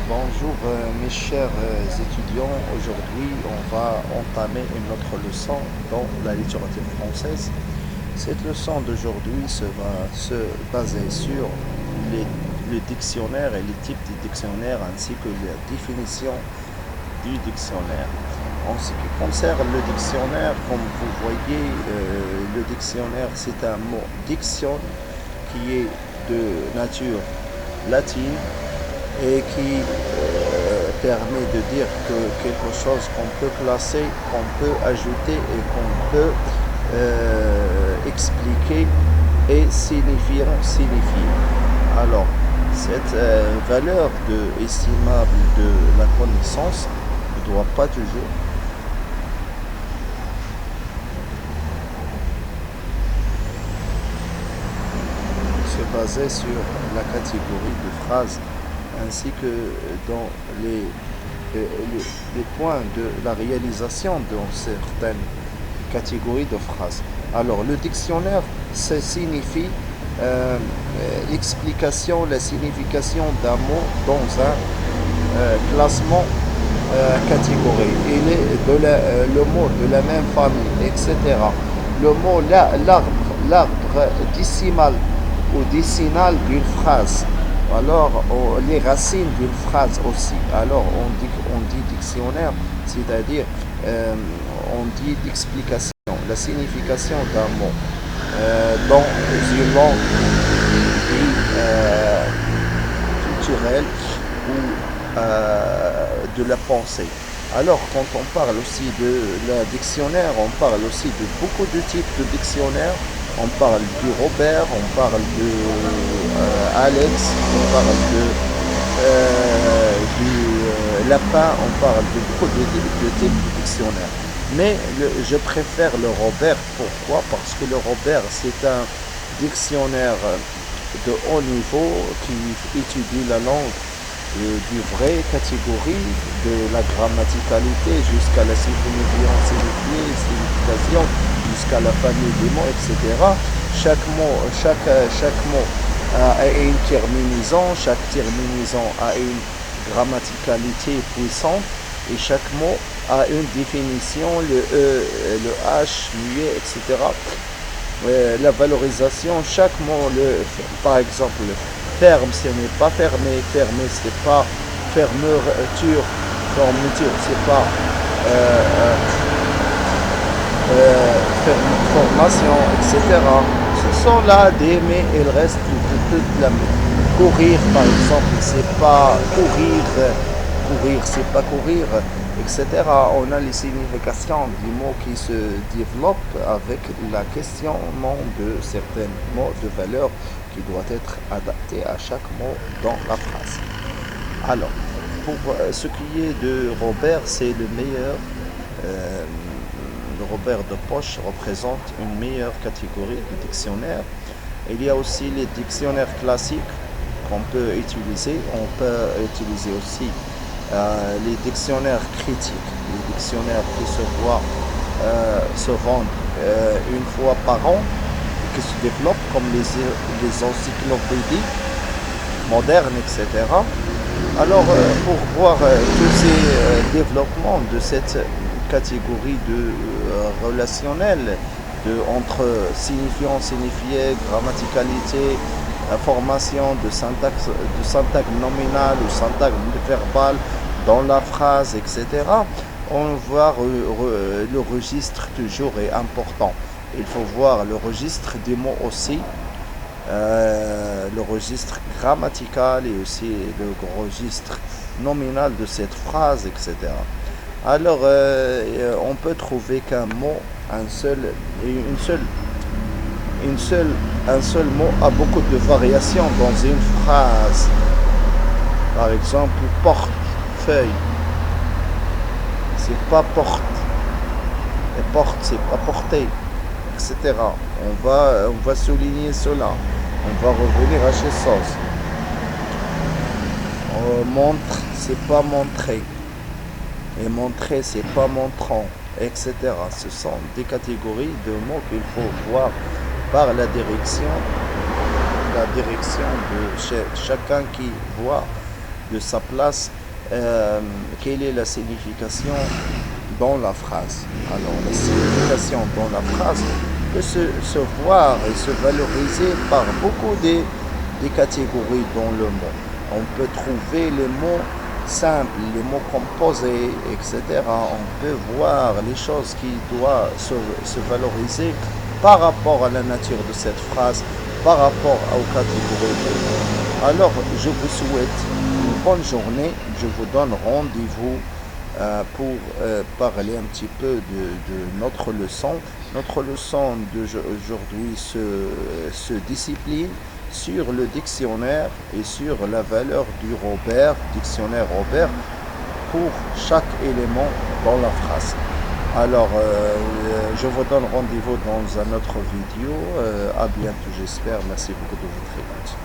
Bonjour mes chers étudiants, aujourd'hui on va entamer une autre leçon dans la littérature française. Cette leçon d'aujourd'hui va se baser sur les- le dictionnaire et les types de dictionnaires ainsi que la définition du dictionnaire. En ce qui concerne le dictionnaire, comme vous voyez, le dictionnaire c'est un mot diction qui est de nature latine et qui permet de dire que quelque chose qu'on peut classer, qu'on peut ajouter et qu'on peut expliquer et signifier. Alors, cette valeur estimable de la connaissance ne doit pas toujours se baser sur la catégorie de phrases ainsi que dans les points de la réalisation dans certaines catégories de phrases. Alors, le dictionnaire, ça signifie l'explication, la signification d'un mot dans un classement catégorie. Il est le mot de la même famille, etc. Le mot l'arbre décimal ou décinal d'une phrase. Alors, les racines d'une phrase aussi. Alors, on dit dictionnaire, c'est-à-dire on dit d'explication, la signification d'un mot dans une langue culturelle ou de la pensée. Alors, quand on parle aussi de la dictionnaire, on parle aussi de beaucoup de types de dictionnaires. On parle du Robert, on parle de Alex, on parle du lapin, on parle de beaucoup de types de dictionnaires. Mais je préfère le Robert. Pourquoi? Parce que le Robert, c'est un dictionnaire de haut niveau qui étudie la langue du vrai catégorie, de la grammaticalité jusqu'à la signification, jusqu'à la famille des mots, etc. Chaque mot a une terminaison, chaque terminaison a une grammaticalité puissante et chaque mot a une définition, le E, le H, muet, etc. La valorisation, chaque mot, par exemple, ferme, ce n'est pas fermé, fermé, c'est pas fermeture, fermeture, c'est pas formation, etc. Ce sont là des mais il reste toute la courir par exemple, c'est pas courir, courir c'est pas courir, etc. On a les significations des mots qui se développent avec la questionnement de certains mots de valeur qui doivent être adaptés à chaque mot dans la phrase. Alors, pour ce qui est de Robert, c'est le meilleur. euh, le Robert de poche représente une meilleure catégorie de dictionnaire. Il y a aussi les dictionnaires classiques qu'on peut utiliser. On peut utiliser aussi les dictionnaires critiques, les dictionnaires qui se vendent une fois par an, qui se développent comme les encyclopédies modernes, etc. Alors, pour voir tous ces développements de cette catégorie de relationnel, entre signifiant, signifié, grammaticalité, formation de syntaxe nominale ou syntaxe verbale dans la phrase, etc., on voit le registre toujours est important. Il faut voir le registre des mots aussi, le registre grammatical et aussi le registre nominal de cette phrase, etc. Alors, on peut trouver qu'un mot, un seul, une seule, un seul mot a beaucoup de variations dans une phrase. Par exemple, portefeuille, c'est pas porte, et porte, c'est pas porter, etc. On va souligner cela. On va revenir à chez sauce. Montre, c'est pas montrer. Et montrer, c'est pas montrant, etc. Ce sont des catégories de mots qu'il faut voir par la direction de chacun qui voit de sa place, quelle est la signification dans la phrase. Alors, la signification dans la phrase peut se voir et se valoriser par beaucoup des catégories dans le mot. On peut trouver les mots simples, les mots composés, etc. On peut voir les choses qui doivent se valoriser par rapport à la nature de cette phrase, par rapport aux catégories de mots. Alors, je vous souhaite une bonne journée. Je vous donne rendez-vous pour parler un petit peu de notre leçon. Notre leçon d'aujourd'hui se discipline sur le dictionnaire et sur la valeur du Robert, dictionnaire Robert, pour chaque élément dans la phrase. Alors, je vous donne rendez-vous dans un autre vidéo. À bientôt, j'espère. Merci beaucoup de votre écoute.